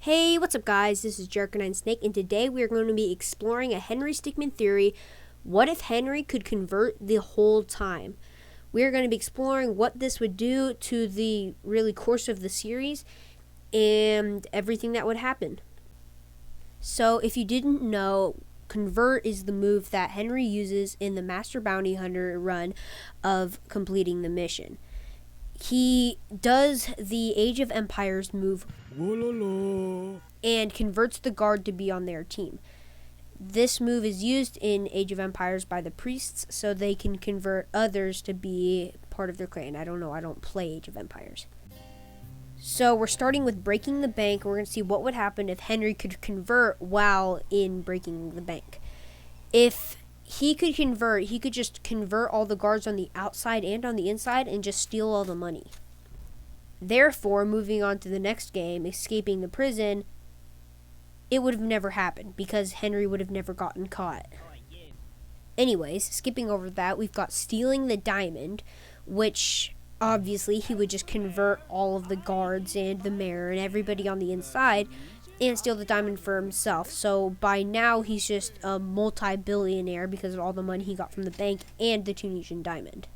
Hey, what's up guys? This is Jerk9 Snake, and today we are going to be exploring a Henry Stickmin theory. What if Henry could convert the whole time? We are going to be exploring what this would do to the course of the series and everything that would happen. So if you didn't know, convert is the move that Henry uses in the Master Bounty Hunter run of completing the mission. He does the Age of Empires move and converts the guard to be on their team. This move is used in Age of Empires by the priests so they can convert others to be part of their clan. I don't play Age of Empires. So we're starting with breaking the bank. We're going to see what would happen if Henry could convert while in breaking the bank. If he could convert, he could just convert all the guards on the outside and on the inside and just steal all the money. Therefore, moving on to the next game, escaping the prison, it would have never happened because Henry would have never gotten caught. Anyways, skipping over that, we've got stealing the diamond, which obviously he would just convert all of the guards and the mayor and everybody on the inside and steal the diamond for himself. So by now he's just a multi-billionaire because of all the money he got from the bank and the Tunisian diamond.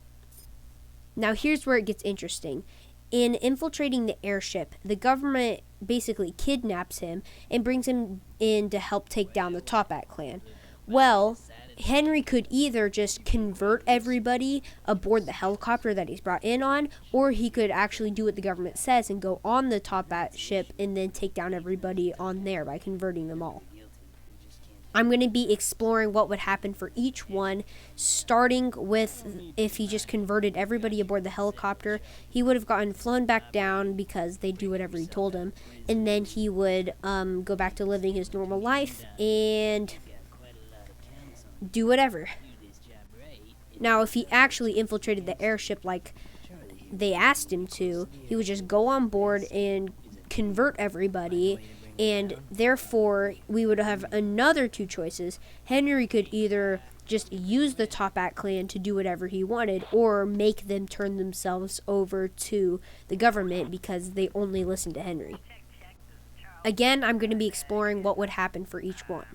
Now here's where it gets interesting. In infiltrating the airship, the government basically kidnaps him and brings him in to help take down the Toppat clan. Well, Henry could either just convert everybody aboard the helicopter that he's brought in on, or he could actually do what the government says and go on the Toppat ship and then take down everybody on there by converting them all. I'm going to be exploring what would happen for each one, starting with if he just converted everybody aboard the helicopter. He would have gotten flown back down because they do whatever he told him, and then he would go back to living his normal life and do whatever. Now, if he actually infiltrated the airship like they asked him to, he would just go on board and convert everybody, and therefore we would have another two choices. Henry could either just use the Toppat clan to do whatever he wanted, or make them turn themselves over to the government because they only listen to Henry. Again, I'm going to be exploring what would happen for each one.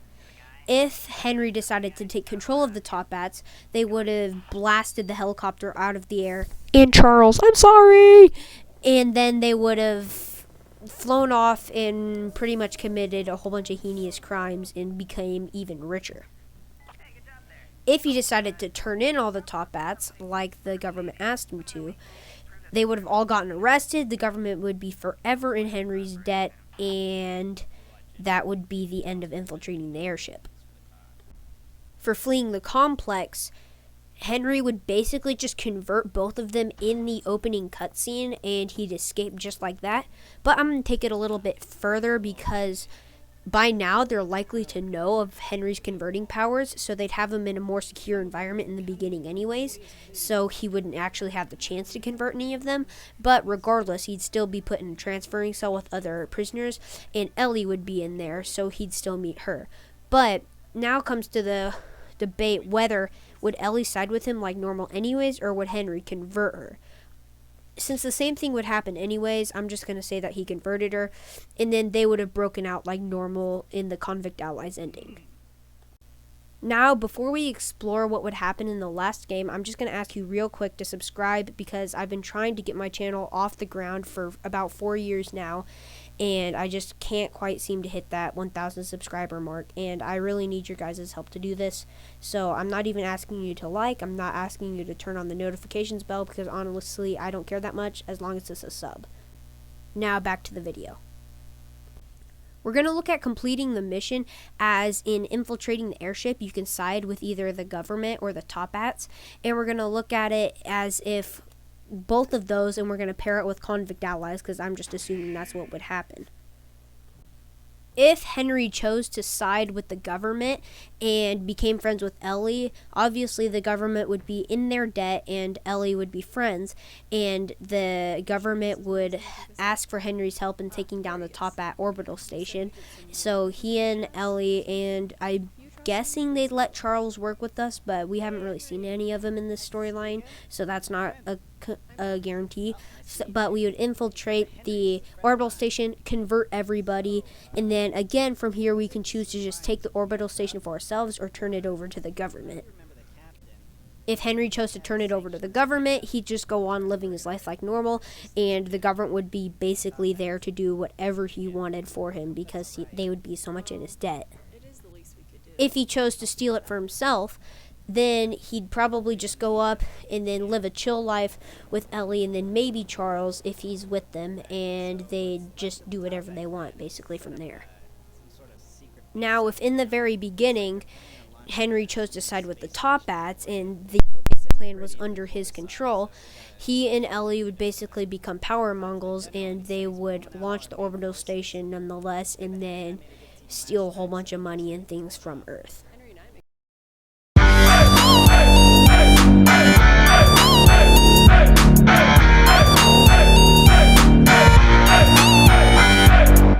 If Henry decided to take control of the Toppats, they would have blasted the helicopter out of the air. And Charles, I'm sorry! And then they would have flown off and pretty much committed a whole bunch of heinous crimes and became even richer. If he decided to turn in all the Toppats, like the government asked him to, they would have all gotten arrested, the government would be forever in Henry's debt, and that would be the end of infiltrating the airship. For fleeing the complex, Henry would basically just convert both of them in the opening cutscene and he'd escape just like that. But I'm going to take it a little bit further because by now they're likely to know of Henry's converting powers, so they'd have him in a more secure environment in the beginning anyways, so he wouldn't actually have the chance to convert any of them. But regardless, he'd still be put in a transferring cell with other prisoners, and Ellie would be in there, so he'd still meet her. But now comes to the debate whether would Ellie side with him like normal anyways, or would Henry convert her. Since the same thing would happen anyways, I'm just going to say that he converted her, and then they would have broken out like normal in the Convict Allies ending. Now, before we explore what would happen in the last game, I'm just going to ask you real quick to subscribe because I've been trying to get my channel off the ground for about 4 years now, and I just can't quite seem to hit that 1,000 subscriber mark, and I really need your guys' help to do this. So I'm not even asking you to like, I'm not asking you to turn on the notifications bell because honestly, I don't care that much as long as it's a sub. Now back to the video. We're going to look at completing the mission as in infiltrating the airship. You can side with either the government or the Toppats, and we're going to look at it as if both of those, and we're going to pair it with Convict Allies because I'm just assuming that's what would happen. If Henry chose to side with the government and became friends with Ellie, obviously the government would be in their debt and Ellie would be friends, and the government would ask for Henry's help in taking down the Toppat orbital station. So he and Ellie, and I guessing they'd let Charles work with us, but we haven't really seen any of him in this storyline, so that's not a guarantee. But we would infiltrate the orbital station, convert everybody, and then again from here we can choose to just take the orbital station for ourselves or turn it over to the government. If Henry chose to turn it over to the government, he'd just go on living his life like normal, and the government would be basically there to do whatever he wanted for him because they would be so much in his debt. If he chose to steal it for himself, then he'd probably just go up and then live a chill life with Ellie and then maybe Charles if he's with them, and they'd just do whatever they want basically from there. Now, if in the very beginning Henry chose to side with the Toppats and the plan was under his control, he and Ellie would basically become power Mongols, and they would launch the orbital station nonetheless and then steal a whole bunch of money and things from Earth.